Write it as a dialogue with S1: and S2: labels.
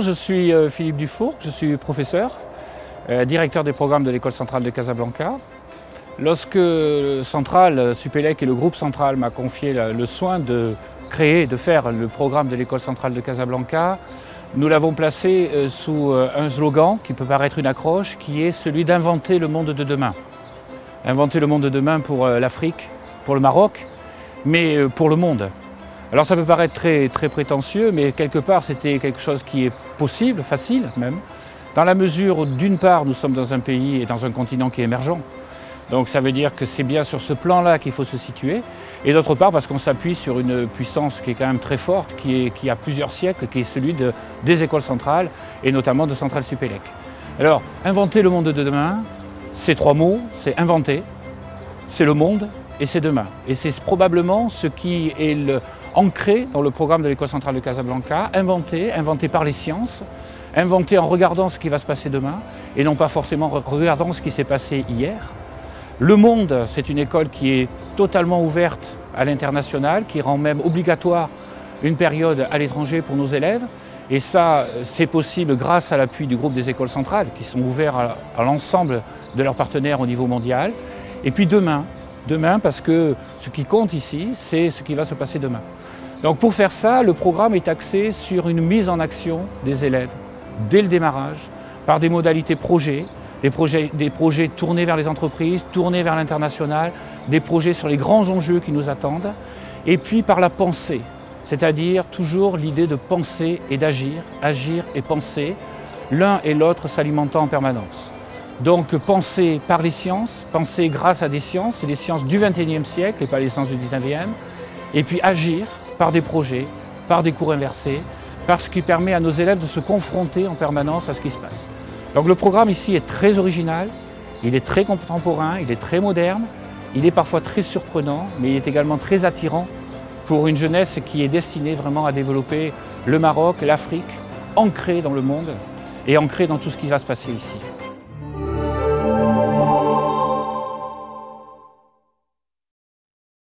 S1: je suis Philippe Dufourcq, je suis professeur, directeur des programmes de l'École centrale de Casablanca. Lorsque Centrale, Supélec et le groupe Centrale m'a confié le soin de créer, de faire le programme de l'École centrale de Casablanca, nous l'avons placé sous un slogan qui peut paraître une accroche, qui est celui d'inventer le monde de demain. Inventer le monde de demain pour l'Afrique, pour le Maroc, mais pour le monde. Alors ça peut paraître très prétentieux, mais quelque part c'était quelque chose qui est possible, facile même, dans la mesure où d'une part nous sommes dans un pays et dans un continent qui est émergent. Donc ça veut dire que c'est bien sur ce plan-là qu'il faut se situer, et d'autre part parce qu'on s'appuie sur une puissance qui est quand même très forte, qui a plusieurs siècles, qui est celui des écoles centrales, et notamment de Centrale Supélec. Alors, inventer le monde de demain, c'est trois mots, c'est inventer, c'est le monde et c'est demain. Et c'est probablement ce qui est ancré dans le programme de l'École centrale de Casablanca, inventer par les sciences, inventer en regardant ce qui va se passer demain, et non pas forcément en regardant ce qui s'est passé hier. Le Monde, c'est une école qui est totalement ouverte à l'international, qui rend même obligatoire une période à l'étranger pour nos élèves. Et ça, c'est possible grâce à l'appui du groupe des écoles centrales, qui sont ouverts à l'ensemble de leurs partenaires au niveau mondial. Et puis demain, parce que ce qui compte ici, c'est ce qui va se passer demain. Donc pour faire ça, le programme est axé sur une mise en action des élèves, dès le démarrage, par des modalités projets, des projets tournés vers les entreprises, tournés vers l'international, des projets sur les grands enjeux qui nous attendent, et puis par la pensée, c'est-à-dire toujours l'idée de penser et d'agir, agir et penser, l'un et l'autre s'alimentant en permanence. Donc penser par les sciences, penser grâce à des sciences, c'est des sciences du XXIe siècle et pas les sciences du XIXe, et puis agir par des projets, par des cours inversés, par ce qui permet à nos élèves de se confronter en permanence à ce qui se passe. Donc le programme ici est très original, il est très contemporain, il est très moderne, il est parfois très surprenant, mais il est également très attirant pour une jeunesse qui est destinée vraiment à développer le Maroc, l'Afrique, ancrée dans le monde et ancrée dans tout ce qui va se passer ici.